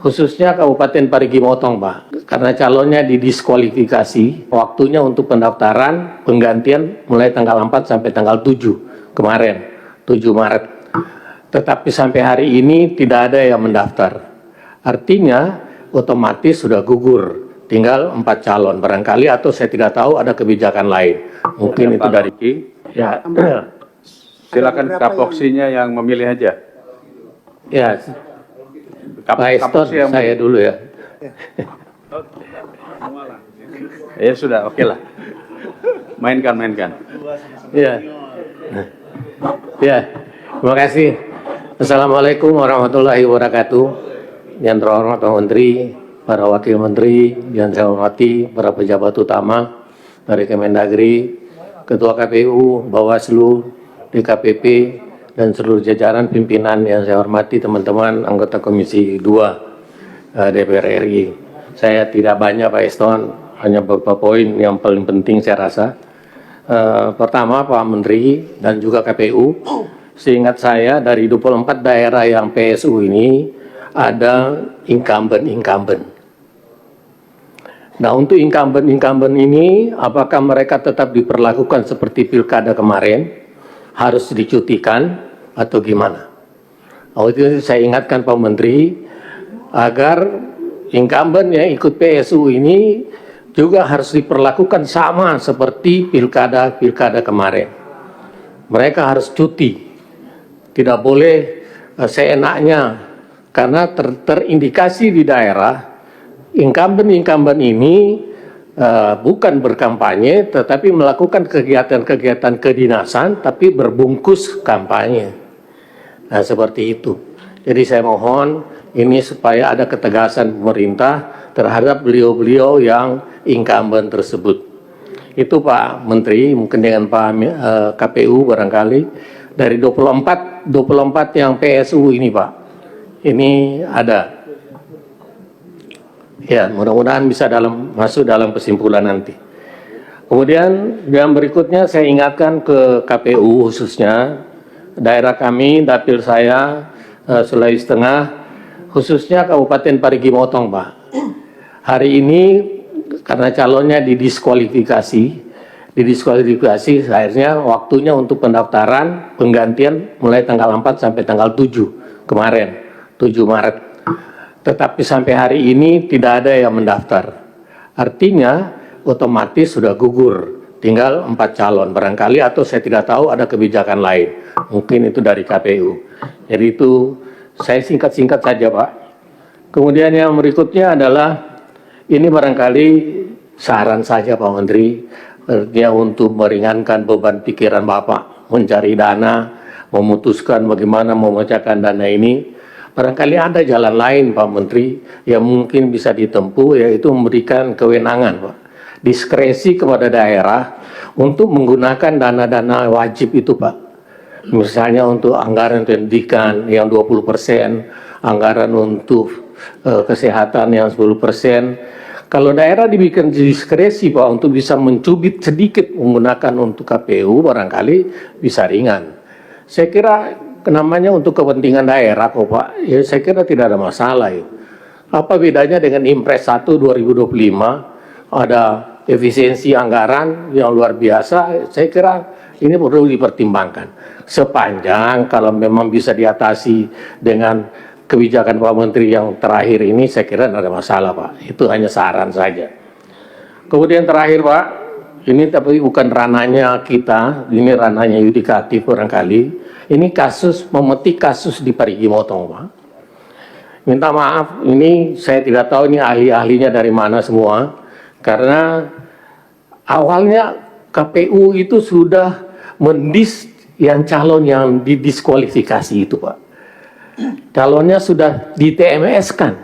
khususnya Kabupaten Parigi Motong, Pak. Karena calonnya didiskualifikasi, waktunya untuk pendaftaran penggantian mulai tanggal 4 sampai tanggal 7 kemarin, 7 Maret. Tetapi sampai hari ini tidak ada yang mendaftar. Artinya otomatis sudah gugur, tinggal 4 calon barangkali, atau saya tidak tahu ada kebijakan lain. Mungkin itu dari ya. Silakan Kapoksinya yang memilih aja. Ya, Pak Eston, saya dulu ya. Ya sudah, oke lah. Mainkan. Ya. Ya, terima kasih. Assalamualaikum warahmatullahi wabarakatuh. Yang terhormat Pak Menteri, para Wakil Menteri, yang saya hormati, para pejabat utama dari Kemendagri, Ketua KPU, Bawaslu, DKPP, dan seluruh jajaran pimpinan yang saya hormati, teman-teman anggota Komisi 2 DPR RI. Saya tidak banyak Pak Eston, hanya beberapa poin yang paling penting saya rasa. Pertama, Pak Menteri dan juga KPU, seingat saya dari 24 daerah yang PSU ini ada incumbent. Nah, untuk incumbent ini, apakah mereka tetap diperlakukan seperti pilkada kemarin, harus dicutikan atau gimana? Itu saya ingatkan Pak Menteri, agar incumbent yang ikut PSU ini juga harus diperlakukan sama seperti pilkada kemarin. Mereka harus cuti, tidak boleh seenaknya, karena terindikasi di daerah incumbent ini bukan berkampanye, tetapi melakukan kegiatan-kegiatan kedinasan, tapi berbungkus kampanye. Nah, seperti itu. Jadi saya mohon ini supaya ada ketegasan pemerintah terhadap beliau-beliau yang incumbent tersebut. Itu Pak Menteri, mungkin dengan Pak KPU barangkali, dari 24 yang PSU ini Pak, ini ada. Ya, mudah-mudahan bisa masuk dalam kesimpulan nanti. Kemudian yang berikutnya saya ingatkan ke KPU khususnya, daerah kami, dapil saya, Sulawesi Tengah, khususnya Kabupaten Parigi Motong, Pak. Hari ini karena calonnya didiskualifikasi, akhirnya waktunya untuk pendaftaran penggantian mulai tanggal 4 sampai tanggal 7 kemarin, 7 Maret. Tetapi sampai hari ini tidak ada yang mendaftar. Artinya otomatis sudah gugur, tinggal 4 calon barangkali, atau saya tidak tahu ada kebijakan lain. Mungkin itu dari KPU. Jadi itu saya singkat-singkat saja Pak. Kemudian yang berikutnya adalah, ini barangkali saran saja Pak Menteri, artinya untuk meringankan beban pikiran Bapak, mencari dana, memutuskan bagaimana memecahkan dana ini. Barangkali ada jalan lain Pak Menteri yang mungkin bisa ditempuh, yaitu memberikan kewenangan Pak, diskresi kepada daerah untuk menggunakan dana-dana wajib itu Pak. Misalnya untuk anggaran pendidikan yang 20%, anggaran untuk kesehatan yang 10%. Kalau daerah dibikin diskresi Pak untuk bisa mencubit sedikit menggunakan untuk KPU, barangkali bisa ringan. Saya kira namanya untuk kepentingan daerah kok Pak, ya saya kira tidak ada masalah ya. Apa bedanya dengan Impres 1 2025, ada efisiensi anggaran yang luar biasa, saya kira ini perlu dipertimbangkan. Sepanjang kalau memang bisa diatasi dengan kebijakan Pak Menteri yang terakhir ini, saya kira tidak ada masalah Pak, itu hanya saran saja. Kemudian terakhir Pak, ini tapi bukan ranahnya kita, ini ranahnya yudikatif barangkali. Ini kasus, memetik kasus di Parigi Motong, Pak. Minta maaf, ini saya tidak tahu ini ahli-ahlinya dari mana semua. Karena awalnya KPU itu sudah mendis yang calon yang didiskualifikasi itu, Pak. Calonnya sudah di TMS-kan.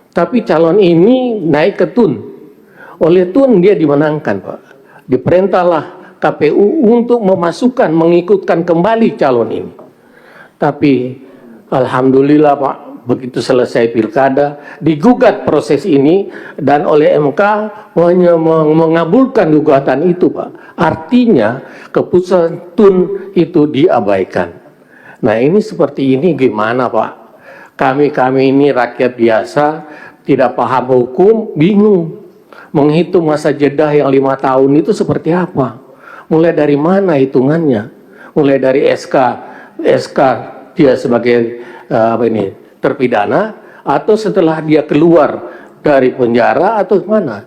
Tapi calon ini naik ke TUN. Oleh TUN dia dimenangkan, Pak. Diperintahlah KPU untuk memasukkan, mengikutkan kembali calon ini. Tapi alhamdulillah Pak, begitu selesai pilkada, digugat proses ini dan oleh MK mengabulkan gugatan itu Pak. Artinya keputusan TUN itu diabaikan. Nah ini seperti ini gimana Pak? Kami ini rakyat biasa, tidak paham hukum, bingung. Menghitung masa jeda yang 5 tahun itu seperti apa? Mulai dari mana hitungannya? Mulai dari SK dia sebagai terpidana, atau setelah dia keluar dari penjara, atau mana?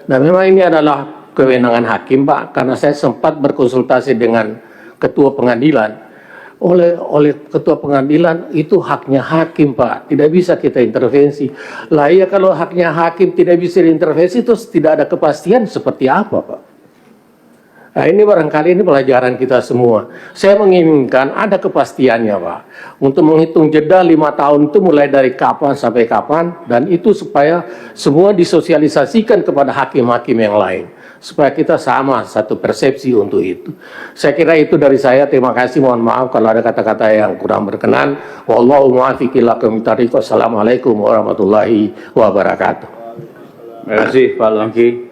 Nah, memang ini adalah kewenangan hakim, Pak, karena saya sempat berkonsultasi dengan ketua pengadilan. Oleh ketua pengadilan, itu haknya hakim, Pak, tidak bisa kita intervensi. Lah ya, kalau haknya hakim tidak bisa diintervensi, terus tidak ada kepastian seperti apa, Pak? Nah, ini barangkali ini pelajaran kita semua. Saya menginginkan ada kepastiannya, Pak, untuk menghitung jeda 5 tahun itu mulai dari kapan sampai kapan, dan itu supaya semua disosialisasikan kepada hakim-hakim yang lain, supaya kita sama satu persepsi untuk itu. Saya kira itu dari saya. Terima kasih. Mohon maaf kalau ada kata-kata yang kurang berkenan. Wallahu muwaffiq ila aqwamit thariq. Wassalamualaikum warahmatullahi wabarakatuh. Terima kasih Pak Longki.